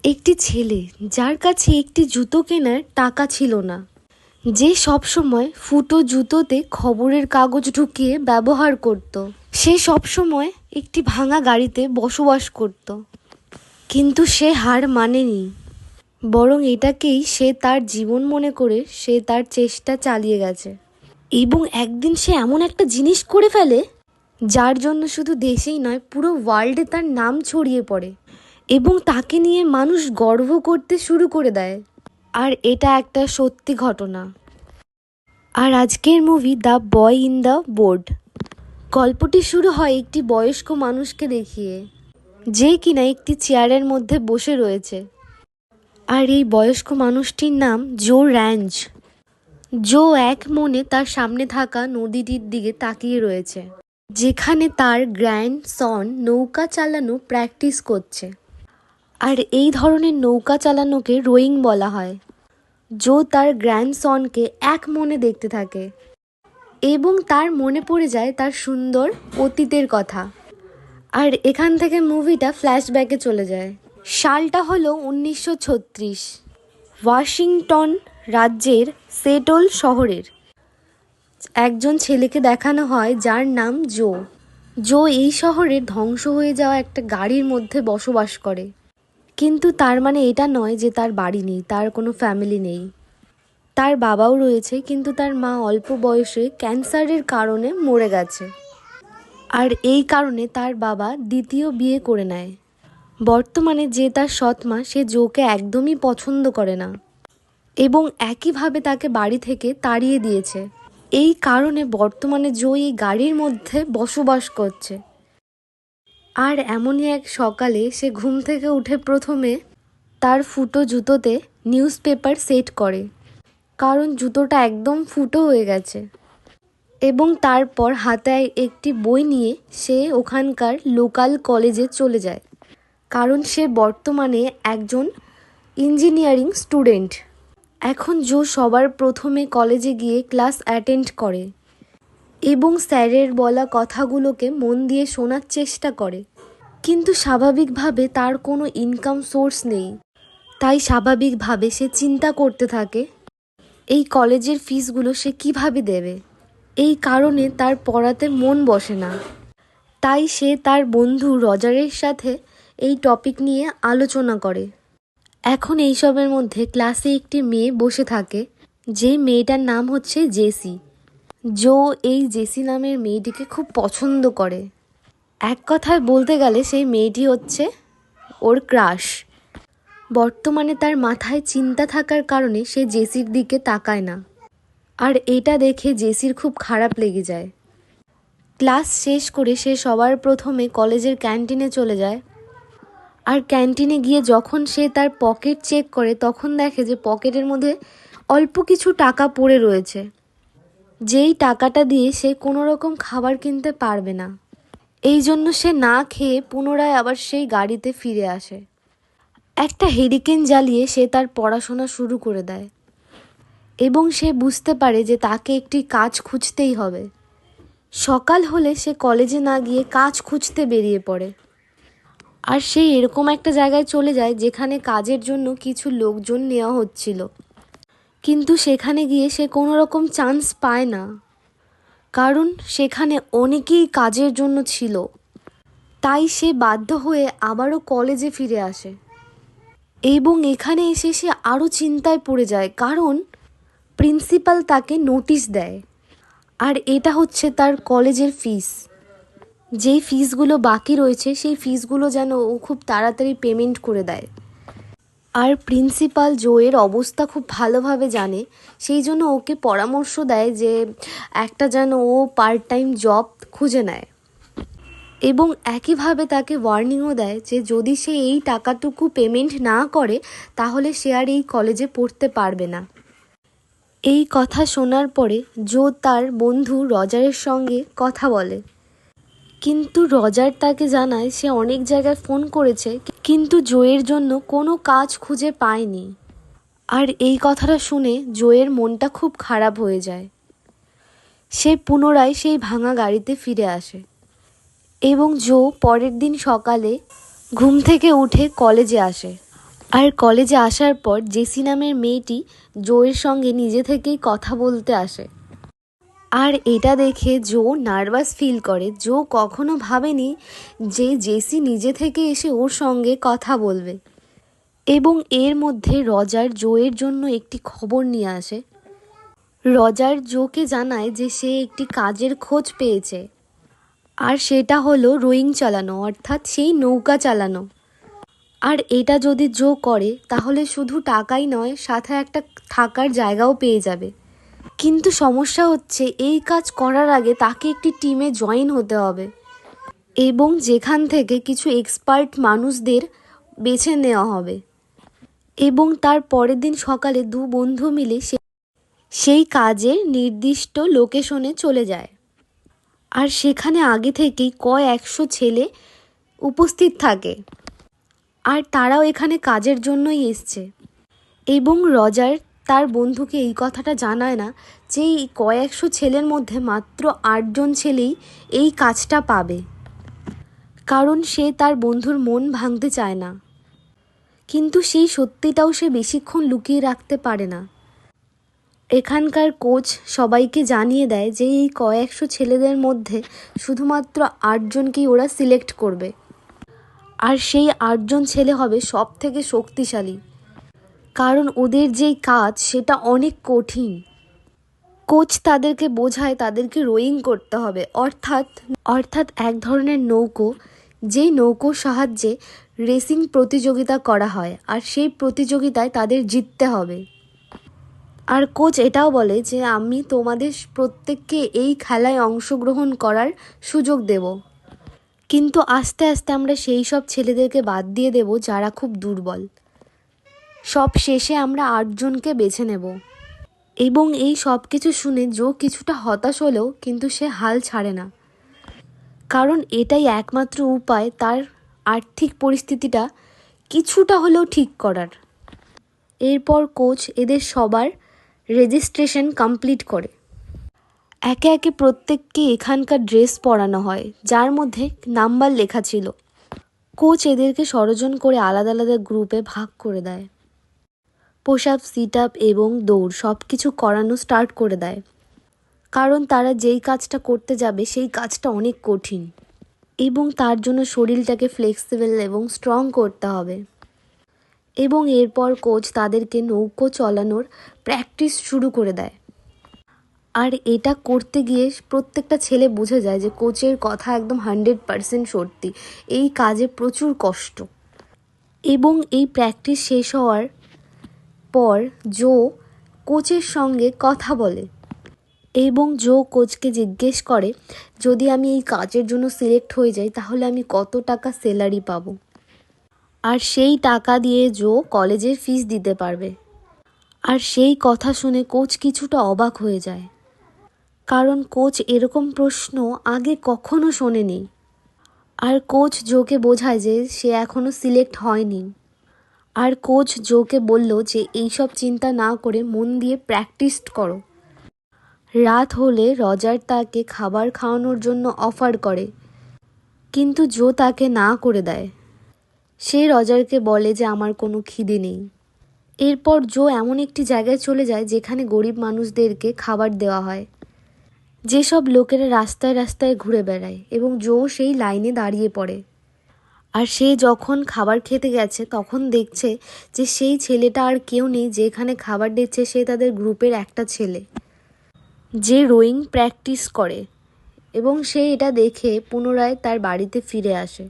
একটি ছেলে যার কাছে একটি জুতো কেনার টাকা ছিল না, যে সবসময় ফুটো জুতোতে খবরের কাগজ ঢুকিয়ে ব্যবহার করত। সে সবসময় একটি ভাঙা গাড়িতে বসবাস করত, কিন্তু সে হার মানেনি, বরং এটাকেই সে তার জীবন মনে করে সে তার চেষ্টা চালিয়ে গেছে। এবং একদিন সে এমন একটা জিনিস করে ফেলে যার জন্য শুধু দেশেই নয়, পুরো ওয়ার্ল্ডে তার নাম ছড়িয়ে পড়ে এবং তাকে নিয়ে মানুষ গর্ব করতে শুরু করে দেয়। আর এটা একটা সত্যি ঘটনা। আর আজকের movie the boy in the board. গল্পটি শুরু হয় একটি বয়স্ক মানুষকে দেখিয়ে, যে কিনা একটি চেয়ারের মধ্যে বসে রয়েছে। আর এই বয়স্ক মানুষটির নাম জো র্যাঞ্চ। জো এক মনে তার সামনে থাকা নদীটির দিকে তাকিয়ে রয়েছে, যেখানে তার গ্র্যান্ডসন নৌকা চালানো প্র্যাকটিস করছে। আর এই ধরনের নৌকা চালানোকে রোয়িং বলা হয়। জো তার গ্র্যান্ডসনকে এক মনে দেখতে থাকে এবং তার মনে পড়ে যায় তার সুন্দর অতীতের কথা। আর এখান থেকে মুভিটা ফ্ল্যাশব্যাকে চলে যায়। সালটা হলো 1936। ওয়াশিংটন রাজ্যের সেটল শহরের একজন ছেলেকে দেখানো হয় যার নাম জো। জো এই শহরের ধ্বংস হয়ে যাওয়া একটা গাড়ির মধ্যে বসবাস করে, কিন্তু তার মানে এটা নয় যে তার বাড়ি নেই, তার কোনো ফ্যামিলি নেই। তার বাবাও রয়েছে, কিন্তু তার মা অল্প বয়সে ক্যান্সারের কারণে মরে গেছে। আর এই কারণে তার বাবা দ্বিতীয় বিয়ে করে নেয়। বর্তমানে যে তার সৎ মা, সে জোকে একদমই পছন্দ করে না এবং একইভাবে তাকে বাড়ি থেকে তাড়িয়ে দিয়েছে। এই কারণে বর্তমানে জো এই গাড়ির মধ্যে বসবাস করছে। আর এমনই এক সকালে সে ঘুম থেকে উঠে প্রথমে তার ফুটো জুতোতে নিউজ পেপার সেট করে, কারণ জুতোটা একদম ফুটো হয়ে গেছে। এবং তারপর হাতে একটি বই নিয়ে সে ওখানকার লোকাল কলেজে চলে যায়, কারণ সে বর্তমানে একজন ইঞ্জিনিয়ারিং স্টুডেন্ট। এখন জো সবার প্রথমে কলেজে গিয়ে ক্লাস অ্যাটেন্ড করে এবং স্যারের বলা কথাগুলোকে মন দিয়ে শোনার চেষ্টা করে। কিন্তু স্বাভাবিকভাবে তার কোনো ইনকাম সোর্স নেই, তাই স্বাভাবিকভাবে সে চিন্তা করতে থাকে এই কলেজের ফিসগুলো সে কিভাবে দেবে। এই কারণে তার পড়াতে মন বসে না। তাই সে তার বন্ধু রজারের সাথে এই টপিক নিয়ে আলোচনা করে। এখন এইসবের মধ্যে ক্লাসে একটি মেয়ে বসে থাকে, যে মেয়েটার নাম হচ্ছে জেসি। জো এই জেসি নামের মেয়েটিকে খুব পছন্দ করে। এক কথায় বলতে গেলে সেই মেয়েটি হচ্ছে ওর ক্রাশ। বর্তমানে তার মাথায় চিন্তা থাকার কারণে সে জেসির দিকে তাকায় না। আর এটা দেখে জেসির খুব খারাপ লেগে যায়। ক্লাস শেষ করে সে সবার প্রথমে কলেজের ক্যান্টিনে চলে যায়। আর ক্যান্টিনে গিয়ে যখন সে তার পকেট চেক করে, তখন দেখে যে পকেটের মধ্যে অল্প কিছু টাকা পড়ে রয়েছে, যেই টাকাটা দিয়ে সে কোনো রকম খাবার কিনতে পারবে না। এই জন্য সে না খেয়ে পুনরায় আবার সেই গাড়িতে ফিরে আসে। একটা হেরিকেন জ্বালিয়ে সে তার পড়াশোনা শুরু করে দেয় এবং সে বুঝতে পারে যে তাকে একটি কাজ খুঁজতেই হবে। সকাল হলে সে কলেজে না গিয়ে কাজ খুঁজতে বেরিয়ে পড়ে। আর সে এরকম একটা জায়গায় চলে যায় যেখানে কাজের জন্য কিছু লোকজন নেওয়া হচ্ছিল, কিন্তু সেখানে গিয়ে সে কোনো রকম চান্স পায় না, কারণ সেখানে অনেকেই কাজের জন্য ছিল। তাই সে বাধ্য হয়ে আবারও কলেজে ফিরে আসে এবং এখানে এসে সে আরও চিন্তায় পড়ে যায়, কারণ প্রিন্সিপাল তাকে নোটিশ দেয়। আর এটা হচ্ছে তার কলেজের ফিস। যেই ফিসগুলো বাকি রয়েছে সেই ফিসগুলো যেন ও খুব তাড়াতাড়ি পেমেন্ট করে দেয়। আর প্রিন্সিপাল জোয়ের অবস্থা খুব ভালোভাবে জানে, সেই জন্য ওকে পরামর্শ দেয় যে একটা যেন ও পার্ট টাইম জব খুঁজে নেয় এবং একইভাবে তাকে ওয়ার্নিংও দেয় যে যদি সে এই টাকাটুকু পেমেন্ট না করে তাহলে সে আর এই কলেজে পড়তে পারবে না। এই কথা শোনার পরে জো তার বন্ধু রজারের সঙ্গে কথা বলে, কিন্তু রজার তাকে জানায় সে অনেক জায়গায় ফোন করেছে, কিন্তু জোয়ের জন্য কোনো কাজ খুঁজে পায়নি। আর এই কথাটা শুনে জোয়ের মনটা খুব খারাপ হয়ে যায়। সে পুনরায় সেই ভাঙা গাড়িতে ফিরে আসে এবং জো পরের দিন সকালে ঘুম থেকে উঠে কলেজে আসে। আর কলেজে আসার পর জেসি নামের মেয়েটি জোয়ের সঙ্গে নিজে থেকেই কথা বলতে আসে। আর এটা দেখে জো নার্ভাস ফিল করে। জো কখনো ভাবেনি যে জেসি নিজে থেকে এসে ওর সঙ্গে কথা বলবে। এবং এর মধ্যে রজার জোয়ের জন্য একটি খবর নিয়ে আসে। রজার জোকে জানায় যে সে একটি কাজের খোঁজ পেয়েছে, আর সেটা হলো রোয়িং চালানো, অর্থাৎ সেই নৌকা চালানো। আর এটা যদি জো করে তাহলে শুধু টাকাই নয়, সাথে একটা থাকার জায়গাও পেয়ে যাবে। কিন্তু সমস্যা হচ্ছে এই কাজ করার আগে তাকে একটি টিমে জয়েন হতে হবে, এবং যেখান থেকে কিছু এক্সপার্ট মানুষদের বেছে নেওয়া হবে। এবং তার পরের দিন সকালে দু বন্ধু মিলে সেই কাজের নির্দিষ্ট লোকেশনে চলে যায়। আর সেখানে আগে থেকেই কয়েকশো ছেলে উপস্থিত থাকে, আর তারাও এখানে কাজের জন্যই এসছে। এবং রজার তার বন্ধুকে এই কথাটা জানায় না যে এই কয়েকশো ছেলের মধ্যে মাত্র 8 জন ছেলেই এই কাজটা পাবে, কারণ সে তার বন্ধুর মন ভাঙতে চায় না। কিন্তু সেই সত্যিটাও সে বেশিক্ষণ লুকিয়ে রাখতে পারে না। এখানকার কোচ সবাইকে জানিয়ে দেয় যে এই কয়েকশো ছেলেদের মধ্যে শুধুমাত্র 8 জনকেই ওরা সিলেক্ট করবে, আর সেই 8 জন ছেলে হবে সব থেকে শক্তিশালী, কারণ ওদের যেই কাজ সেটা অনেক কঠিন। কোচ তাদেরকে বোঝায় তাদেরকে রোয়িং করতে হবে, অর্থাৎ এক ধরনের নৌকো, যেই নৌকোর সাহায্যে রেসিং প্রতিযোগিতা করা হয়, আর সেই প্রতিযোগিতায় তাদের জিততে হবে। আর কোচ এটাও বলে যে আমি তোমাদের প্রত্যেককে এই খেলায় অংশগ্রহণ করার সুযোগ দেব, কিন্তু আস্তে আস্তে আমরা সেই সব ছেলেদেরকে বাদ দিয়ে দেব যারা খুব দুর্বল। সব শেষে আমরা 8 জনকে বেছে নেব। এবং এই সব কিছু শুনে জো কিছুটা হতাশ হলেও কিন্তু সে হাল ছাড়ে না, কারণ এটাই একমাত্র উপায় তার আর্থিক পরিস্থিতিটা কিছুটা হলেও ঠিক করার। এরপর কোচ এদের সবার রেজিস্ট্রেশন কমপ্লিট করে। একে একে প্রত্যেককে এখানকার ড্রেস পরানো হয়, যার মধ্যে নাম্বার লেখা ছিল। কোচ এদেরকে ষড়যন্ত্র করে আলাদা আলাদা গ্রুপে ভাগ করে দেয়। পুশ আপ, সিট আপ এবং দৌড় সব কিছু করানো স্টার্ট করে দেয়, কারণ তারা যেই কাজটা করতে যাবে সেই কাজটা অনেক কঠিন, এবং তার জন্য শরীরটাকে ফ্লেক্সিবল এবং স্ট্রং করতে হবে। এবং এরপর কোচ তাদেরকে নৌকো চালানোর প্র্যাকটিস শুরু করে দেয়। আর এটা করতে গিয়ে প্রত্যেকটা ছেলে বুঝে যায় যে কোচের কথা একদম 100% সত্যি, এই কাজে প্রচুর কষ্ট। এবং এই প্র্যাকটিস শেষ হওয়ার পর জো কোচের সঙ্গে কথা বলে, এবং জো কোচকে জিজ্ঞেস করে যদি আমি এই কাজের জন্য সিলেক্ট হয়ে যাই তাহলে আমি কত টাকা স্যালারি পাবো। আর সেই টাকা দিয়ে জো কলেজের ফিস দিতে পারবে। আর সেই কথা শুনে কোচ কিছুটা অবাক হয়ে যায়, কারণ কোচ এরকম প্রশ্ন আগে কখনো শোনেনি। আর কোচ জোকে বোঝায় যে সে এখনও সিলেক্ট হয়নি। আর কোচ জোকে বলল যে এইসব চিন্তা না করে মন দিয়ে প্র্যাকটিস করো। রাত হলে রজার তাকে খাবার খাওয়ানোর জন্য অফার করে, কিন্তু জো তাকে না করে দেয়। সে রজারকে বলে যে আমার কোনো খিদে নেই। এরপর জো এমন একটি জায়গায় চলে যায় যেখানে গরিব মানুষদেরকে খাবার দেওয়া হয়, যেসব লোকেরা রাস্তায় রাস্তায় ঘুরে বেড়ায়, এবং জো সেই লাইনে দাঁড়িয়ে পড়ে। আর সে যখন খাবার খেতে গেছে তখন দেখছে যে সেই ছেলেটা আর কেউ নেই যে এখানে খাবার দিচ্ছে, সে তাদের গ্রুপের একটা ছেলে যে রোয়িং প্র্যাকটিস করে। এবং সে এটা দেখে পুনরায় তার বাড়িতে ফিরে আসে।